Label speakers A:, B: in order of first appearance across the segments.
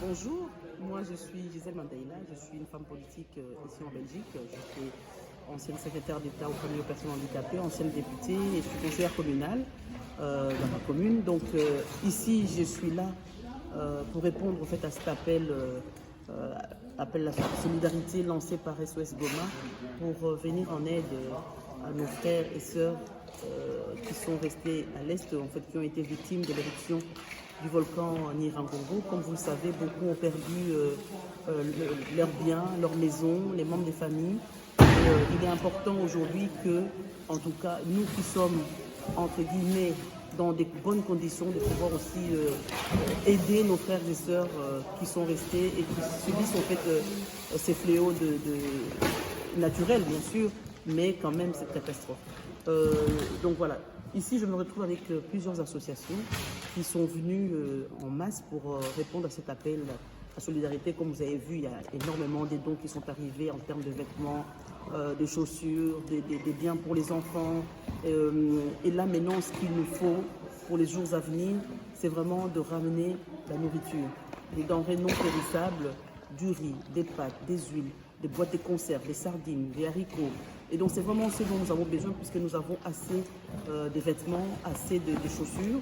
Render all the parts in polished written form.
A: Bonjour, moi je suis Gisèle Mandaïla, je suis une femme politique ici en Belgique. J'étais ancienne secrétaire d'État aux familles et aux personnes handicapées, ancienne députée et je suis conseillère communale dans ma commune. Donc ici je suis là pour répondre en fait, à cet appel, appel à la solidarité lancé par SOS Goma pour venir en aide à nos frères et sœurs qui sont restés à l'Est, en fait, qui ont été victimes de l'éruption du volcan Nyiragongo. Comme vous le savez, beaucoup ont perdu leurs biens, leurs maisons, les membres des familles. Il est important aujourd'hui que, en tout cas, nous qui sommes, entre guillemets, dans des bonnes conditions, de pouvoir aussi aider nos frères et sœurs qui sont restés et qui subissent en fait ces fléaux naturels, bien sûr, mais quand même cette catastrophe. Donc voilà, ici je me retrouve avec plusieurs associations qui sont venues en masse pour répondre à cet appel à solidarité. Comme vous avez vu, il y a énormément de dons qui sont arrivés en termes de vêtements, de chaussures, des biens pour les enfants. Et là maintenant, ce qu'il nous faut pour les jours à venir, c'est vraiment de ramener la nourriture, des denrées non périssables, du riz, des pâtes, des huiles, des boîtes de conserve, des sardines, des haricots. Et donc c'est vraiment ce dont nous avons besoin puisque nous avons assez de vêtements, assez de chaussures,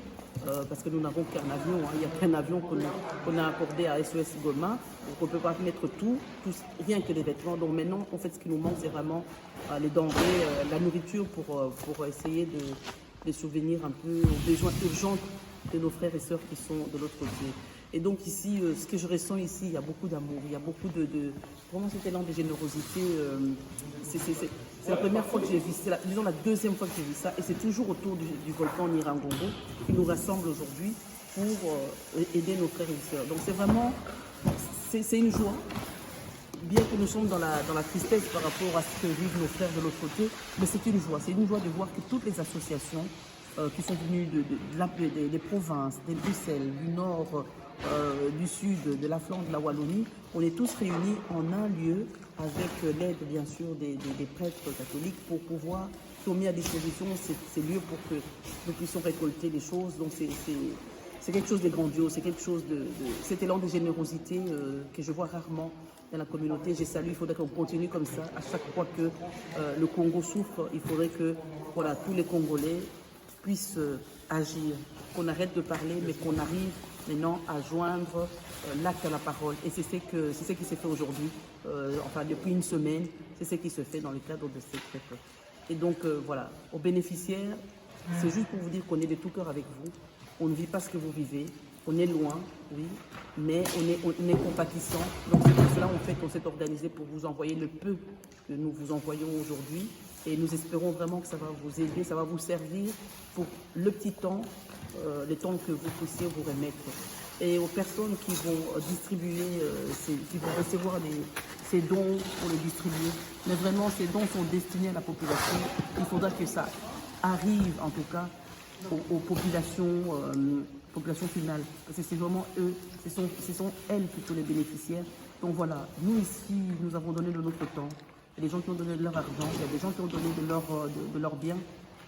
A: parce que nous n'avons qu'un avion, hein. Il n'y a qu'un avion qu'on a accordé à SOS Goma, donc on ne peut pas mettre tout, rien que les vêtements. Donc maintenant, en fait, ce qui nous manque, c'est vraiment les denrées, la nourriture pour essayer de souvenir un peu aux besoins urgents de nos frères et sœurs qui sont de l'autre côté. Et donc ici, ce que je ressens ici, il y a beaucoup d'amour, il y a beaucoup vraiment cet élan de générosité. C'est la première fois que j'ai vu, disons la deuxième fois que j'ai vu ça, et c'est toujours autour du volcan Nyiragongo qui nous rassemble aujourd'hui pour aider nos frères et sœurs. Donc c'est vraiment, c'est une joie, bien que nous sommes dans la tristesse par rapport à ce que vivent nos frères de l'autre côté, mais c'est une joie de voir que toutes les associations qui sont venues des provinces, des Bruxelles, du Nord, du Sud, de la Flandre, de la Wallonie, on est tous réunis en un lieu avec l'aide bien sûr des prêtres catholiques pour pouvoir, qui ont mis à disposition ces lieux pour que nous puissions récolter des choses. Donc c'est quelque chose de grandiose, c'est quelque chose cet élan de générosité que je vois rarement dans la communauté. J'ai salué, il faudrait qu'on continue comme ça. À chaque fois que le Congo souffre, il faudrait que voilà, tous les Congolais puissent agir, qu'on arrête de parler, mais qu'on arrive maintenant à joindre l'acte à la parole. Et c'est ce qui s'est fait aujourd'hui, enfin depuis une semaine, c'est ce qui se fait dans le cadre de cette fête. Et donc voilà, aux bénéficiaires, c'est juste pour vous dire qu'on est de tout cœur avec vous. On ne vit pas ce que vous vivez, on est loin, oui, mais on est compatissant. Donc c'est pour cela en fait qu'on s'est organisé pour vous envoyer le peu que nous vous envoyons aujourd'hui. Et nous espérons vraiment que ça va vous aider, ça va vous servir pour le petit temps, le temps que vous puissiez vous remettre. Et aux personnes qui vont distribuer, qui vont recevoir ces dons pour les distribuer, mais vraiment ces dons sont destinés à la population. Il faudra que ça arrive en tout cas aux populations finales, parce que c'est vraiment eux, ce sont elles plutôt les bénéficiaires. Donc voilà, nous ici, nous avons donné de notre temps. Il y a des gens qui ont donné de leur argent, il y a des gens qui ont donné de leur bien.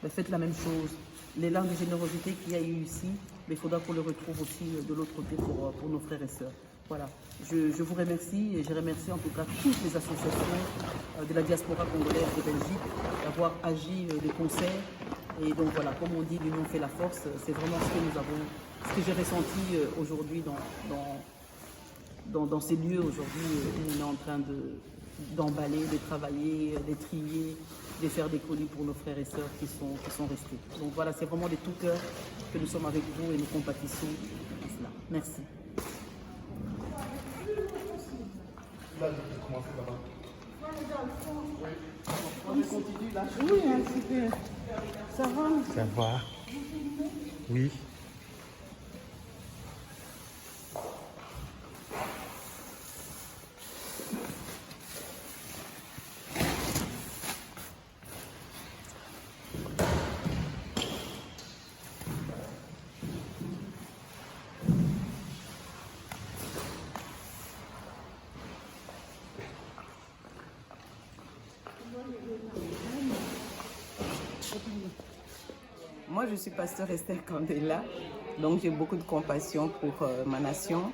A: Mais faites la même chose. L'élan de générosité qu'il y a eu ici, mais il faudra qu'on le retrouve aussi de l'autre côté pour nos frères et sœurs. Voilà. Je vous remercie et je remercie en tout cas toutes les associations de la diaspora congolaise de Belgique d'avoir agi de concert. Et donc voilà, comme on dit, l'union fait la force. C'est vraiment ce que j'ai ressenti aujourd'hui dans ces lieux aujourd'hui où on est en train d'emballer, de travailler, de trier, de faire des colis pour nos frères et sœurs qui sont restés. Donc voilà, c'est vraiment de tout cœur que nous sommes avec vous et nous compatissons à cela. Merci. On continue là.
B: Oui, un petit peu. Ça va?
C: Ça va. Oui.
D: Moi, je suis pasteur Estelle Candela, donc j'ai beaucoup de compassion pour ma nation.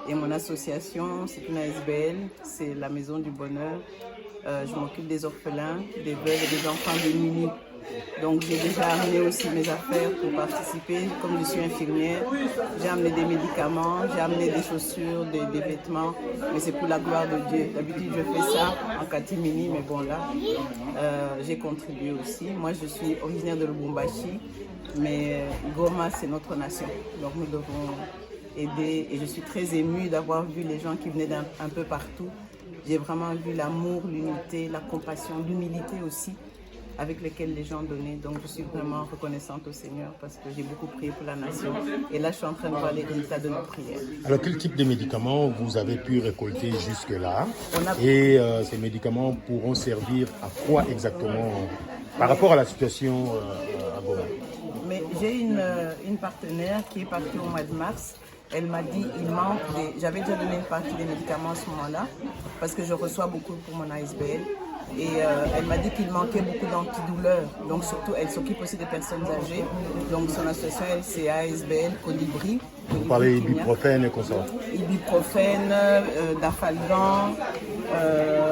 A: Et mon association, c'est une ASBL, c'est la Maison du Bonheur. Je m'occupe des orphelins, des veuves et des enfants démunis. Donc j'ai déjà amené aussi mes affaires pour participer. Comme je suis infirmière, j'ai amené des médicaments, j'ai amené des chaussures, des vêtements, mais c'est pour la gloire de Dieu. D'habitude je fais ça en catimini, mais bon là, j'ai contribué aussi. Moi je suis originaire de Lubumbashi, mais Goma c'est notre nation. Donc nous devons aider et je suis très émue d'avoir vu les gens qui venaient d'un peu partout. J'ai vraiment vu l'amour, l'unité, la compassion, l'humilité aussi avec lesquels les gens donnaient. Donc je suis vraiment reconnaissante au Seigneur parce que j'ai beaucoup prié pour la nation. Et là, je suis en train de voir les résultats de nos prières.
C: Alors, quel type de médicaments vous avez pu récolter jusque-là? Et ces médicaments pourront servir à quoi exactement par rapport à la situation à Goma?
A: Mais j'ai une partenaire qui est partie au mois de mars. Elle m'a dit il manque des... J'avais déjà donné une partie des médicaments à ce moment-là parce que je reçois beaucoup pour mon ASBL. Et elle m'a dit qu'il manquait beaucoup d'antidouleurs. Donc surtout, elle s'occupe aussi des personnes âgées. Donc son association, elle, c'est ASBL Colibri.
C: Vous parlez ibuprofène et comme ça?
A: Ibuprofène, Dafalgan.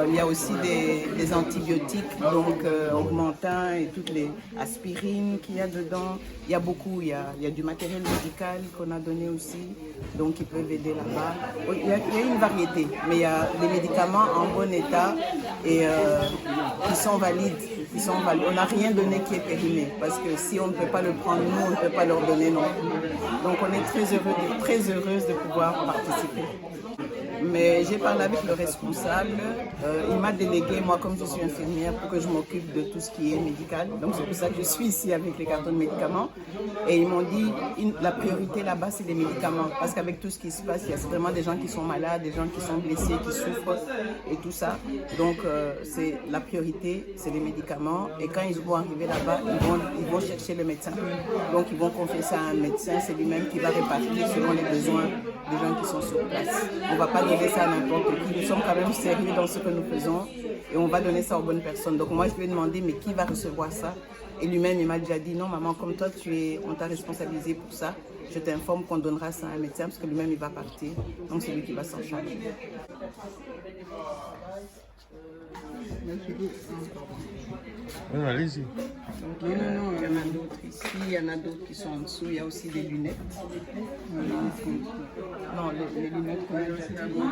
A: Il y a aussi des antibiotiques, donc augmentants et toutes les aspirines qu'il y a dedans. Il y a beaucoup, il y a du matériel médical qu'on a donné aussi, donc qui peuvent aider là-bas. Il y a une variété, mais il y a des médicaments en bon état et qui sont valides. On n'a rien donné qui est périmé, parce que si on ne peut pas le prendre, nous, on ne peut pas leur donner non plus. Donc on est très heureuse de pouvoir participer. Mais j'ai parlé avec le responsable, il m'a délégué, moi comme je suis infirmière, pour que je m'occupe de tout ce qui est médical. Donc c'est pour ça que je suis ici avec les cartons de médicaments. Et ils m'ont dit, la priorité là-bas, c'est les médicaments. Parce qu'avec tout ce qui se passe, il y a vraiment des gens qui sont malades, des gens qui sont blessés, qui souffrent et tout ça. Donc c'est la priorité, c'est les médicaments. Et quand ils vont arriver là-bas, ils vont chercher le médecin. Donc ils vont confier ça à un médecin, c'est lui-même qui va répartir selon les besoins des gens qui sont sur place. On va pas donner ça à n'importe qui. Nous sommes quand même sérieux dans ce que nous faisons et on va donner ça aux bonnes personnes. Donc moi, je lui ai demandé, mais qui va recevoir ça? Et lui-même, il m'a déjà dit, non maman, comme toi, on t'a responsabilisé pour ça. Je t'informe qu'on donnera ça à un médecin parce que lui-même, il va partir. Donc c'est lui qui va s'en charger.
C: Oui, allez-y.
A: Non, il y en a d'autres ici, il y en a d'autres qui sont en dessous. Il y a aussi des lunettes. Non, les lunettes qu'on a déjà dit.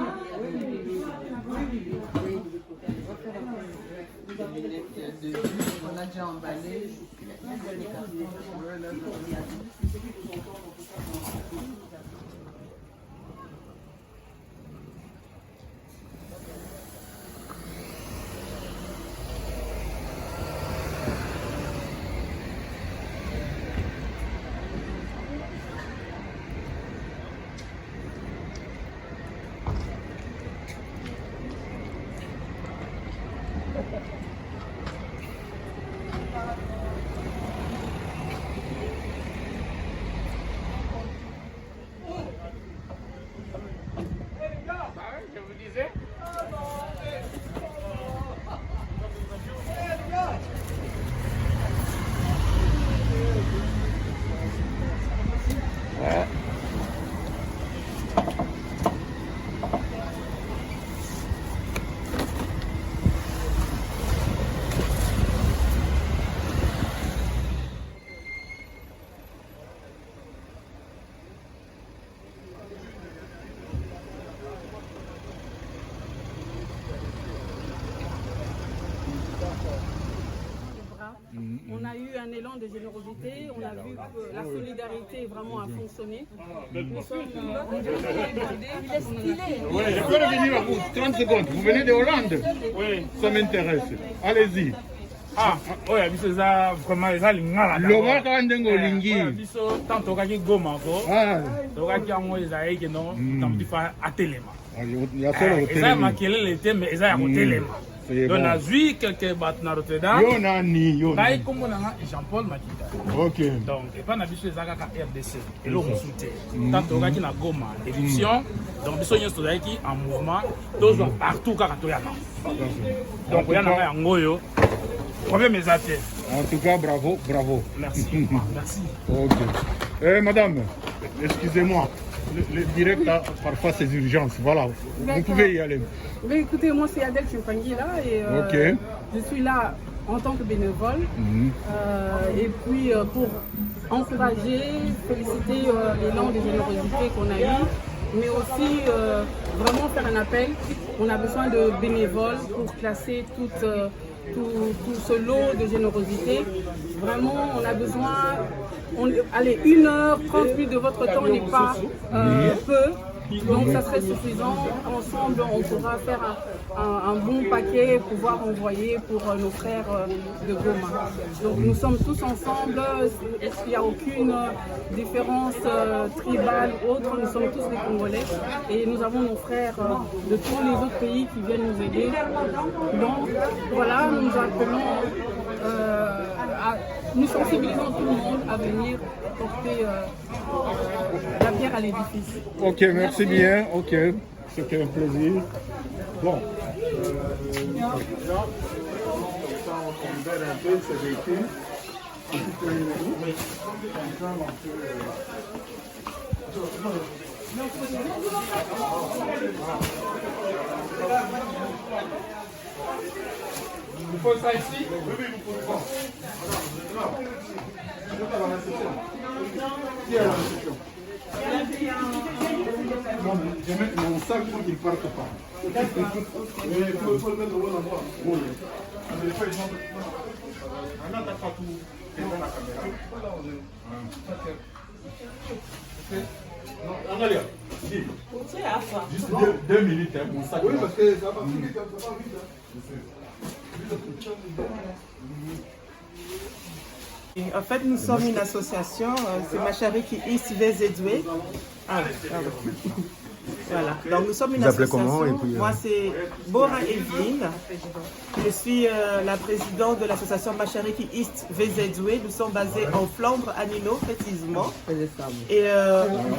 A: Les lunettes de vue qu'on a déjà emballées.
B: On a eu un élan de générosité, on a vu que la solidarité vraiment a fonctionné. Nous sommes il est stylé.
D: Oui, je peux revenir à vous, 30 secondes. Vous venez de Hollande? Oui. Ça m'intéresse. Allez-y.
E: Ah, oui, biso za vraiment eza lingala.
D: Loba ka ndengo lingi.
E: Biso tant tokaki Goma ko.
D: Ah.
E: Tokaki yango eza yeke no tamti fa atelema.
D: Ya solo hotel.
E: Eza makelele te mais eza ya kotelema. Donc nazwi quelques bato na Rotterdam.
D: Yo nani yo.
E: Ngai kombo nanga Jean-Paul Makita.
D: OK.
E: Donc epa na biso eza kaka RDC. Eloko mosusu tant tokaki na Goma éruption. Donc biso nyonso tozalaki en mouvement tozwa partout kaka toyaka. Donc oya nanga yango oyo. Problème est à terre.
D: En tout cas, bravo, bravo.
E: Merci. Merci.
D: Ok. Madame, excusez-moi. le direct a parfois ses urgences. Voilà, vous pouvez y aller.
B: Mais écoutez, moi c'est Adèle Chimpangi là et je suis là en tant que bénévole. Et puis pour encourager, féliciter l'élan de générosité qu'on a eu, mais aussi vraiment faire un appel. On a besoin de bénévoles pour classer tout ce lot de générosité. Vraiment, on a besoin, allez, 1 heure, 30 minutes de votre temps n'est pas peu. Donc ça serait suffisant. Ensemble, on pourra faire un bon paquet, pouvoir envoyer pour nos frères de Goma. Donc nous sommes tous ensemble. Il n'y a aucune différence tribale ou autre. Nous sommes tous des Congolais et nous avons nos frères de tous les autres pays qui viennent nous aider. Donc voilà, nous appelons, nous sensibilisons tout le monde à venir porter la pierre à l'édifice.
D: Ok, merci bien. Ok, c'était un plaisir. Bon.
E: Vous posez ça ici?
D: Oui, vous pouvez pas. Non, je mets mon sac pour qu'il ne parte pas. Il faut le mettre au bon endroit. Oui. Maintenant, tu n'as pas tout devant la caméra. Non, Analia, dis. Juste 2 minutes, hein, mon sac. Oui, parce que ça va vite, ça va vite.
A: En fait, nous sommes une association, c'est Mashariki East VZW. Voilà, donc nous sommes une association.
C: Comment, et puis,
A: Moi, c'est Bora Evelyne. Je suis la présidente de l'association Mashariki East VZW. Nous sommes basés en Flandre, à Nino, précisément. Et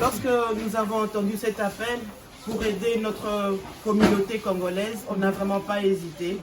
A: lorsque nous avons entendu cet appel pour aider notre communauté congolaise, on n'a vraiment pas hésité.